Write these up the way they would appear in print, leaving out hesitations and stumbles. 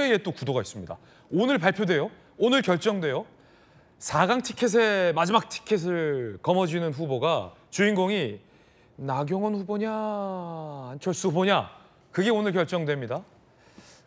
개의 또 구도가 있습니다. 오늘 발표돼요. 오늘 결정돼요. 4강 티켓의 마지막 티켓을 거머쥐는 후보가 주인공이 나경원 후보냐 안철수 후보냐 그게 오늘 결정됩니다.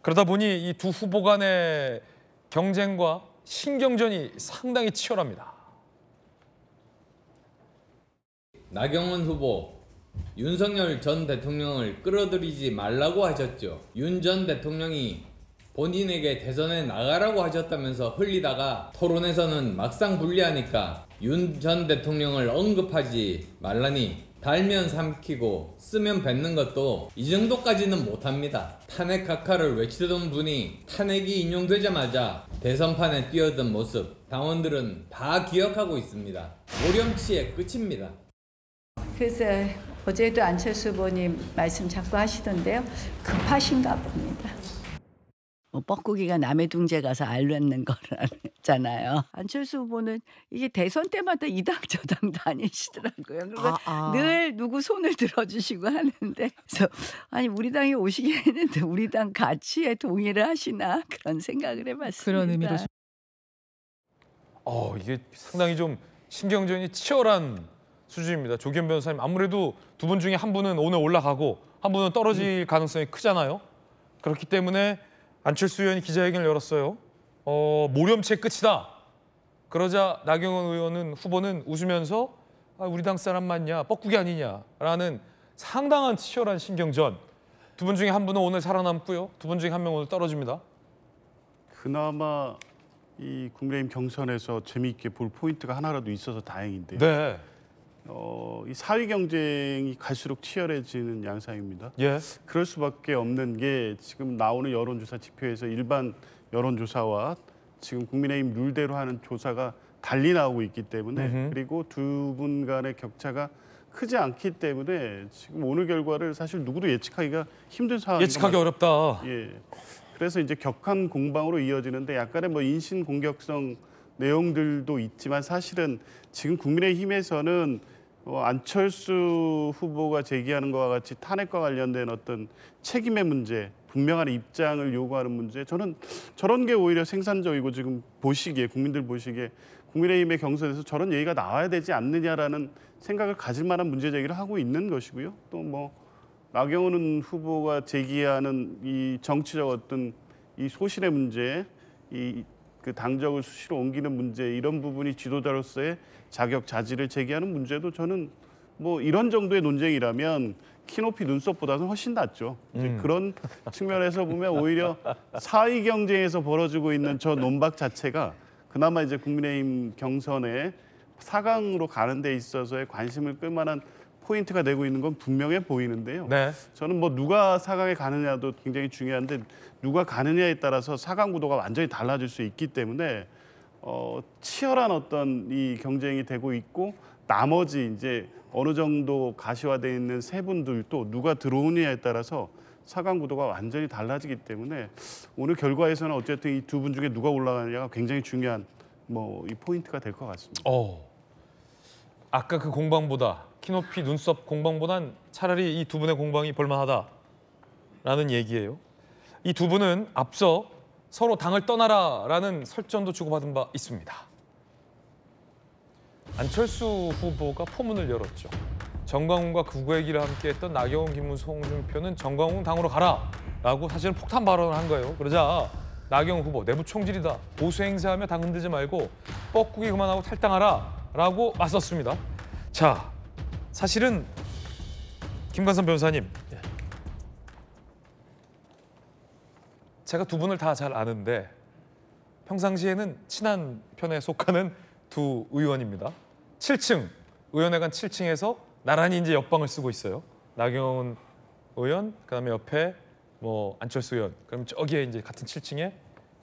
그러다 보니 이 두 후보 간의 경쟁과 신경전이 상당히 치열합니다. 나경원 후보, 윤석열 전 대통령을 끌어들이지 말라고 하셨죠. 윤 전 대통령이 본인에게 대선에 나가라고 하셨다면서 흘리다가 토론에서는 막상 불리하니까 윤 전 대통령을 언급하지 말라니 달면 삼키고 쓰면 뱉는 것도 이 정도까지는 못합니다. 탄핵 각하를 외치던 분이 탄핵이 인용되자마자 대선판에 뛰어든 모습 당원들은 다 기억하고 있습니다. 모렴치의 끝입니다. 그래서 어제도 안철수 후보님 말씀 자꾸 하시던데요. 급하신가 봅니다. 뻐꾸기가 남의 둥지에 가서 알렸는 거잖아요. 안철수 후보는 이게 대선 때마다 이 당 저 당 다니시더라고요. 그리고 늘 누구 손을 들어주시고 하는데 그래서 아니 우리 당에 오시기에는 우리 당 가치에 동의를 하시나 그런 생각을 해봤습니다. 그런 의미로. 이게 상당히 좀 신경전이 치열한 수준입니다. 조기현 변호사님 아무래도 두 분 중에 한 분은 오늘 올라가고 한 분은 떨어질 가능성이 크잖아요. 그렇기 때문에 안철수 의원이 기자회견을 열었어요. 모렴치의 끝이다. 그러자 나경원 후보는 웃으면서 우리 당 사람 맞냐, 뻐꾸기 아니냐라는 상당한 치열한 신경전. 두 분 중에 한 분은 오늘 살아남고요. 두 분 중에 한 명은 오늘 떨어집니다. 그나마 이 국민의힘 경선에서 재미있게 볼 포인트가 하나라도 있어서 다행인데요. 네. 이 사회 경쟁이 갈수록 치열해지는 양상입니다. 예. 그럴 수밖에 없는 게 지금 나오는 여론조사 지표에서 일반 여론조사와 지금 국민의힘 룰대로 하는 조사가 달리 나오고 있기 때문에 그리고 두 분 간의 격차가 크지 않기 때문에 지금 오늘 결과를 사실 누구도 예측하기가 힘든 상황입니다. 예측하기 어렵다. 예. 그래서 이제 격한 공방으로 이어지는데 약간의 인신 공격성 내용들도 있지만 사실은 지금 국민의힘에서는 안철수 후보가 제기하는 것과 같이 탄핵과 관련된 어떤 책임의 문제, 분명한 입장을 요구하는 문제, 저는 저런 게 오히려 생산적이고 지금 보시기에 국민들 보시기에 국민의힘의 경선에서 저런 얘기가 나와야 되지 않느냐라는 생각을 가질 만한 문제 제기를 하고 있는 것이고요. 또 나경원 후보가 제기하는 이 정치적 어떤 이 소신의 문제, 그 당적을 수시로 옮기는 문제 이런 부분이 지도자로서의 자격 자질을 제기하는 문제도 저는 이런 정도의 논쟁이라면 키높이 눈썹보다는 훨씬 낫죠. 이제 그런 측면에서 보면 오히려 사회 경쟁에서 벌어지고 있는 저 논박 자체가 그나마 이제 국민의힘 경선에 4강으로 가는 데 있어서의 관심을 끌 만한 포인트가 되고 있는 건 분명해 보이는데요. 네. 저는 누가 4강에 가느냐도 굉장히 중요한데 누가 가느냐에 따라서 4강 구도가 완전히 달라질 수 있기 때문에 치열한 어떤 이 경쟁이 되고 있고 나머지 이제 어느 정도 가시화되어 있는 세 분들도 누가 들어오느냐에 따라서 4강 구도가 완전히 달라지기 때문에 오늘 결과에서는 어쨌든 이 두 분 중에 누가 올라가느냐가 굉장히 중요한 이 포인트가 될 것 같습니다. 아까 그 공방보다 키높이 눈썹 공방보단 차라리 이 두 분의 공방이 볼만하다라는 얘기예요. 이 두 분은 앞서 서로 당을 떠나라라는 설전도 주고받은 바 있습니다. 안철수 후보가 포문을 열었죠. 정광훈과 구구얘기를 함께했던 나경원, 김문수, 홍준표는 정광훈 당으로 가라라고 사실은 폭탄 발언을 한 거예요. 그러자 나경원 후보 내부 총질이다. 보수 행세하며 당 흔들지 말고 뻐꾸기 그만하고 탈당하라라고 맞섰습니다. 자, 사실은 김관선 변호사님, 제가 두 분을 다 잘 아는데 평상시에는 친한 편에 속하는 두 의원입니다. 7층, 의원회관 7층에서 나란히 이제 옆방을 쓰고 있어요. 나경원 의원, 그다음에 옆에 안철수 의원, 그럼 저기에 이제 같은 7층에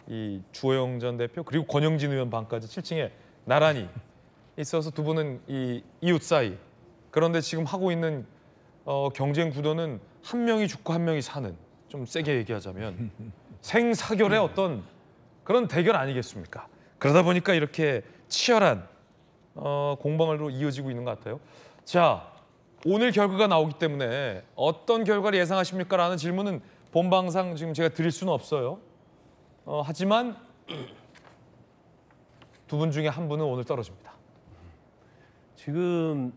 이 주호영 전 대표 그리고 권영진 의원 방까지 7층에 나란히 있어서 두 분은 이 이웃 사이. 그런데 지금 하고 있는 경쟁 구도는 한 명이 죽고 한 명이 사는, 좀 세게 얘기하자면 생사결의 어떤 그런 대결 아니겠습니까? 그러다 보니까 이렇게 치열한 공방으로 이어지고 있는 것 같아요. 자, 오늘 결과가 나오기 때문에 어떤 결과를 예상하십니까? 라는 질문은 본방상 지금 제가 드릴 수는 없어요. 하지만 두 분 중에 한 분은 오늘 떨어집니다. 지금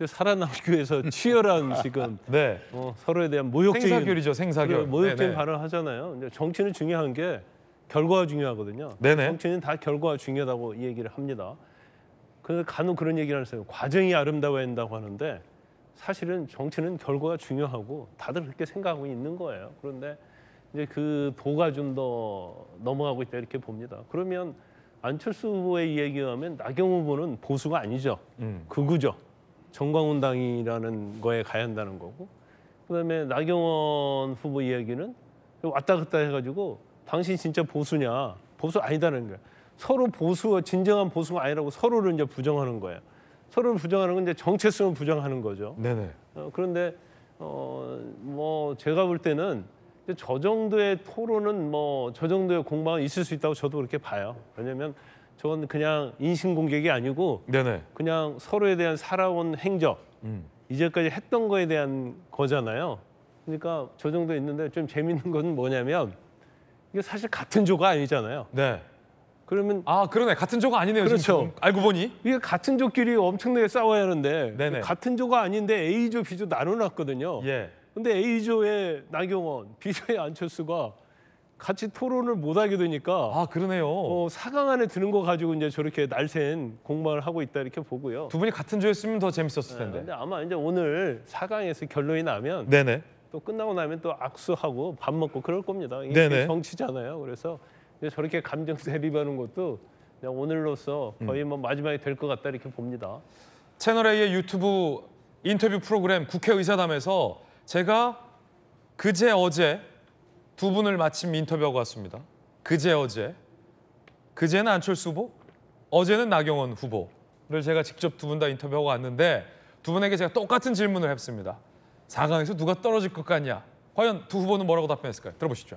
살아남기 위해서 치열한 지금 네. 서로에 대한 모욕적인 생사결이죠, 생사결. 모욕적인 네네. 발언을 하잖아요. 근데 정치는 중요한 게 결과가 중요하거든요. 네네. 정치는 다 결과가 중요하다고 이 얘기를 합니다. 그래서 간혹 그런 얘기를 하세요. 과정이 아름다워야 한다고 하는데 사실은 정치는 결과가 중요하고 다들 그렇게 생각하고 있는 거예요. 그런데 이제 그 도가 좀 더 넘어가고 있다 이렇게 봅니다. 그러면 안철수 후보의 이야기에 의하면 나경원 후보는 보수가 아니죠. 극우죠. 정광훈당이라는 거에 가야 한다는 거고, 그다음에 나경원 후보 이야기는 왔다 갔다 해가지고 당신 진짜 보수냐? 보수 아니다는 거예요. 서로 보수가 진정한 보수가 아니라고 서로를 이제 부정하는 거예요. 서로를 부정하는 건 이제 정체성을 부정하는 거죠. 네네. 그런데 뭐 제가 볼 때는 저 정도의 토론은 뭐 저 정도의 공방은 있을 수 있다고 저도 그렇게 봐요. 왜냐하면 저건 그냥 인신공격이 아니고 네네. 그냥 서로에 대한 살아온 행적, 이제까지 했던 거에 대한 거잖아요. 그러니까 저 정도 있는데 좀 재밌는 건 뭐냐면 이게 사실 같은 조가 아니잖아요. 네. 그러면 그러네. 같은 조가 아니네요. 그렇죠. 지금 알고 보니. 이게 같은 조끼리 엄청나게 싸워야 하는데 네네. 같은 조가 아닌데 A조, B조 나눠놨거든요. 예. 근데 A조의 나경원, B조의 안철수가 같이 토론을 못하게 되니까 그러네요. 4강 안에 드는 거 가지고 이제 저렇게 날쌘 공방을 하고 있다 이렇게 보고요. 두 분이 같은 조였으면 더 재밌었을 텐데. 근데 아마 이제 오늘 4강에서 결론이 나면 네네. 또 끝나고 나면 또 악수하고 밥 먹고 그럴 겁니다. 이게 네네. 정치잖아요. 그래서 이제 저렇게 감정 세립하는 것도 그냥 오늘로서 거의 뭐 마지막이 될 것 같다 이렇게 봅니다. 채널A의 유튜브 인터뷰 프로그램 국회의사담에서 제가 그제 어제 두 분을 마침 인터뷰하고 왔습니다. 그제 어제. 그제는 안철수 후보, 어제는 나경원 후보를 제가 직접 두 분 다 인터뷰하고 왔는데 두 분에게 제가 똑같은 질문을 했습니다. 4강에서 누가 떨어질 것 같냐? 과연 두 후보는 뭐라고 답변했을까요? 들어보시죠.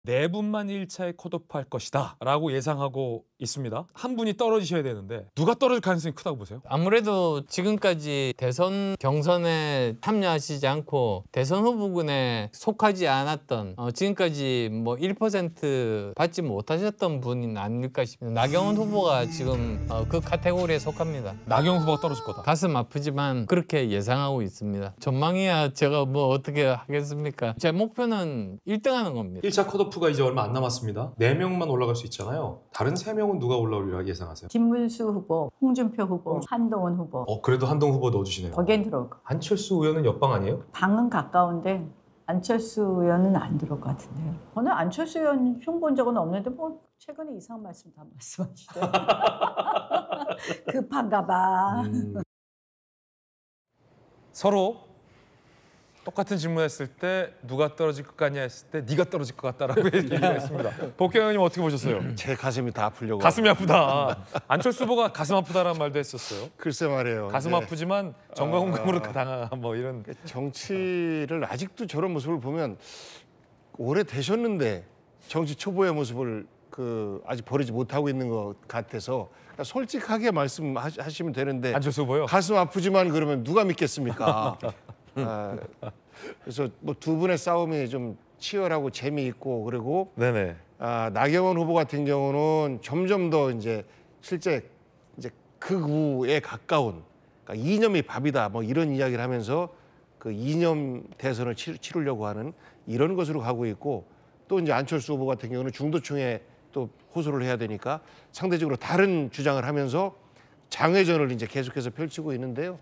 네 분만 1차에 컷오프할 것이다 라고 예상하고 있습니다. 한 분이 떨어지셔야 되는데 누가 떨어질 가능성이 크다고 보세요? 아무래도 지금까지 대선 경선에 참여하시지 않고 대선 후보군에 속하지 않았던 지금까지 뭐 1% 받지 못하셨던 분이 아닐까 싶습니다. 나경원 후보가 지금 그 카테고리에 속합니다. 나경원 후보가 떨어질 거다. 가슴 아프지만 그렇게 예상하고 있습니다. 전망이야 제가 뭐 어떻게 하겠습니까? 제 목표는 1등하는 겁니다. 1차 컷오프가 이제 얼마 안 남았습니다. 4명만 올라갈 수 있잖아요. 다른 3명은 누가 올라오리라 예상하세요? 김문수 후보, 홍준표 후보, 한동훈 후보. 그래도 한동 후보 넣어주시네요. 거기엔 들어올 거. 안철수 의원은 옆방 아니에요? 방은 가까운데 안철수 의원은 안 들어올 것 같은데요. 저는 안철수 의원 흉본 적은 없는데 뭐 최근에 이상한 말씀 다 말씀하시더라고요. 급한가 봐. 서로 똑같은 질문했을 때 누가 떨어질 것 같냐 했을 때 네가 떨어질 것 같다라고 얘기를 했습니다. 복경 의원님 어떻게 보셨어요? 제 가슴이 다 아프려고. 가슴이 아프다. 안철수 후보가 가슴 아프다라는 말도 했었어요. 글쎄 말이에요. 가슴 아프지만 정강훈감으로 당한 뭐 이런. 정치를 아직도 저런 모습을 보면 오래 되셨는데 정치 초보의 모습을 아직 버리지 못하고 있는 것 같아서 그러니까 솔직하게 말씀하시면 되는데 안철수 후보요? 가슴 아프지만 그러면 누가 믿겠습니까? 그래서 뭐 두 분의 싸움이 좀 치열하고 재미있고 그리고 네네. 나경원 후보 같은 경우는 점점 더 이제 실제 이제 극우에 가까운 그러니까 이념이 밥이다 뭐 이런 이야기를 하면서 그 이념 대선을 치르려고 하는 이런 것으로 가고 있고 또 이제 안철수 후보 같은 경우는 중도층에 또 호소를 해야 되니까 상대적으로 다른 주장을 하면서 장외전을 이제 계속해서 펼치고 있는데요.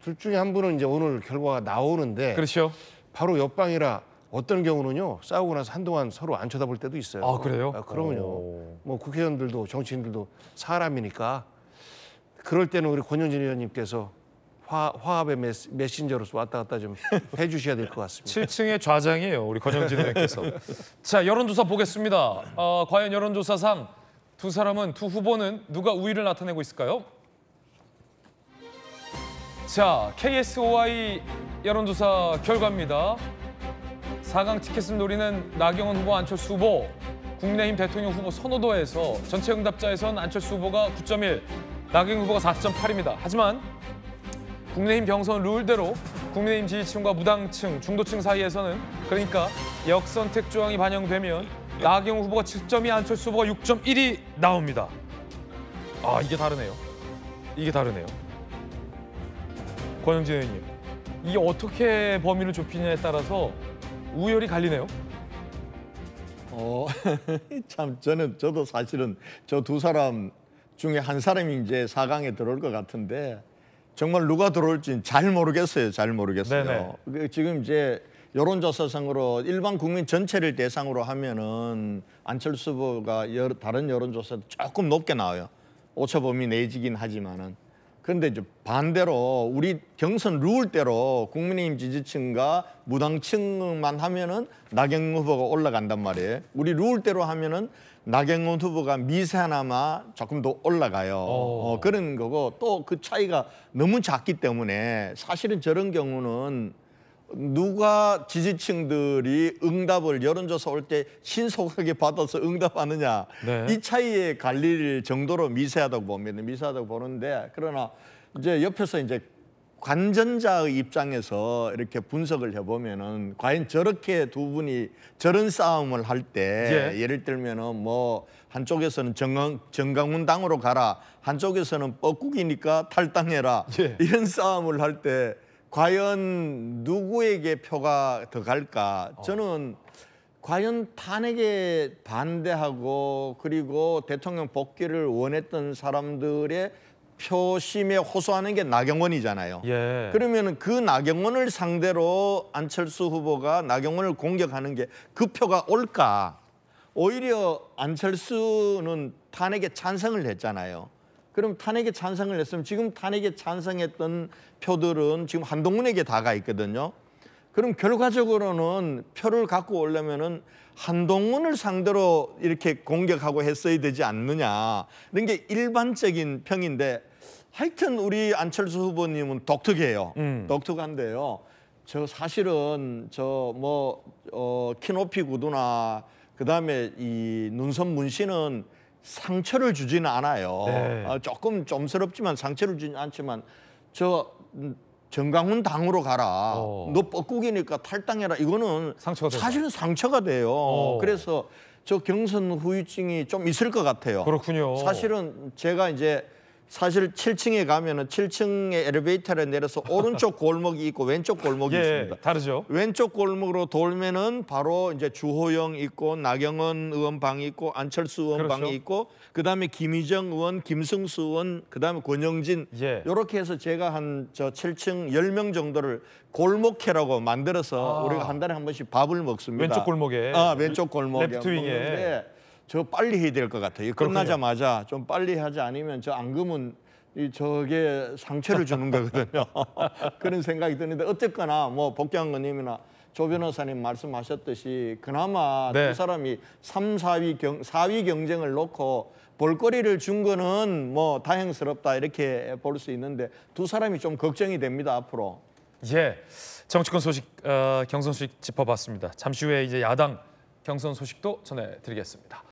둘 중에 한 분은 이제 오늘 결과가 나오는데 그렇죠. 바로 옆방이라 어떤 경우는요 싸우고 나서 한동안 서로 안 쳐다볼 때도 있어요. 아 그래요? 그러면요. 뭐 국회의원들도 정치인들도 사람이니까 그럴 때는 우리 권영진 의원님께서 화합의 메신저로서 왔다 갔다 좀 해주셔야 될 것 같습니다. 7층의 좌장이에요, 우리 권영진 의원께서. 자, 여론조사 보겠습니다. 과연 여론조사상 두 후보는 누가 우위를 나타내고 있을까요? 자, KSOI 여론조사 결과입니다. 4강 티켓을 노리는 나경원 후보, 안철수 후보, 국민의힘 대통령 후보 선호도에서 전체 응답자에선 안철수 후보가 9.1, 나경원 후보가 4.8입니다. 하지만 국민의힘 경선 룰대로 국민의힘 지지층과 무당층, 중도층 사이에서는 그러니까 역선택 조항이 반영되면 나경원 후보가 7.2, 안철수 후보가 6.1이 나옵니다. 아, 이게 다르네요. 이게 다르네요. 권영진 의원님, 이게 어떻게 범위를 좁히냐에 따라서 우열이 갈리네요. 참 저도 사실은 저 두 사람 중에 한 사람이 이제 4강에 들어올 것 같은데 정말 누가 들어올지는 잘 모르겠어요. 잘 모르겠어요. 지금 이제 여론조사상으로 일반 국민 전체를 대상으로 하면은 안철수 후보가 다른 여론조사도 조금 높게 나와요. 오차범위 내지긴 하지만은. 그런데 이제 반대로 우리 경선 룰대로 국민의힘 지지층과 무당층만 하면은 나경원 후보가 올라간단 말이에요. 우리 룰대로 하면은 나경원 후보가 미세하나마 조금 더 올라가요. 그런 거고 또 그 차이가 너무 작기 때문에 사실은 저런 경우는 누가 지지층들이 응답을 여론조사 올 때 신속하게 받아서 응답하느냐 네. 이 차이에 갈릴 정도로 미세하다고 봅니다. 미세하다고 보는데 그러나 이제 옆에서 이제 관전자의 입장에서 이렇게 분석을 해보면은 과연 저렇게 두 분이 저런 싸움을 할 때 예를 들면은 뭐 한쪽에서는 정강훈 당으로 가라, 한쪽에서는 뻐꾸기니까 탈당해라 이런 싸움을 할 때 과연 누구에게 표가 더 갈까? 저는 과연 탄핵에 반대하고 그리고 대통령 복귀를 원했던 사람들의 표심에 호소하는 게 나경원이잖아요. 그러면 그 나경원을 상대로 안철수 후보가 나경원을 공격하는 게 그 표가 올까? 오히려 안철수는 탄핵에 찬성을 했잖아요. 그럼 탄핵에 찬성을 했으면 지금 탄핵에 찬성했던 표들은 지금 한동훈에게 다가 있거든요. 그럼 결과적으로는 표를 갖고 오려면은 한동훈을 상대로 이렇게 공격하고 했어야 되지 않느냐. 이런 게 일반적인 평인데 하여튼 우리 안철수 후보님은 독특해요. 독특한데요. 저 사실은 키높이 구두나 그다음에 이 눈썹 문신은 상처를 주지는 않아요. 조금 좀스럽지만 상처를 주지는 않지만 정강훈 당으로 가라. 너 뻐꾸기니까 탈당해라. 이거는 사실은 상처가 돼요. 그래서 저 경선 후유증이 좀 있을 것 같아요. 그렇군요. 사실은 제가 이제 사실 7층에 가면은 7층에 엘리베이터를 내려서 오른쪽 골목이 있고 왼쪽 골목이 있습니다. 다르죠. 왼쪽 골목으로 돌면은 바로 이제 주호영 있고 나경원 의원 방이 있고 안철수 의원 방이 있고 그다음에 김희정 의원, 김승수 의원, 그다음에 권영진 이렇게 해서 제가 한 7층 10명 정도를 골목회라고 만들어서 우리가 한 달에 한 번씩 밥을 먹습니다. 왼쪽 골목에. 왼쪽 골목에 레프트 윙에. 저 빨리 해야 될 것 같아요. 끝나자마자 좀 빨리 하지 않으면 저 앙금은 저게 상처를 주는 거거든요. 그런 생각이 드는데 어쨌거나 뭐 복귀한 거님이나 조 변호사님 말씀하셨듯이 그나마 두 사람이 3, 4위 경쟁을 놓고 볼거리를 준 거는 뭐 다행스럽다 이렇게 볼 수 있는데 두 사람이 좀 걱정이 됩니다 앞으로. 정치권 소식, 경선 소식 짚어봤습니다. 잠시 후에 이제 야당 경선 소식도 전해드리겠습니다.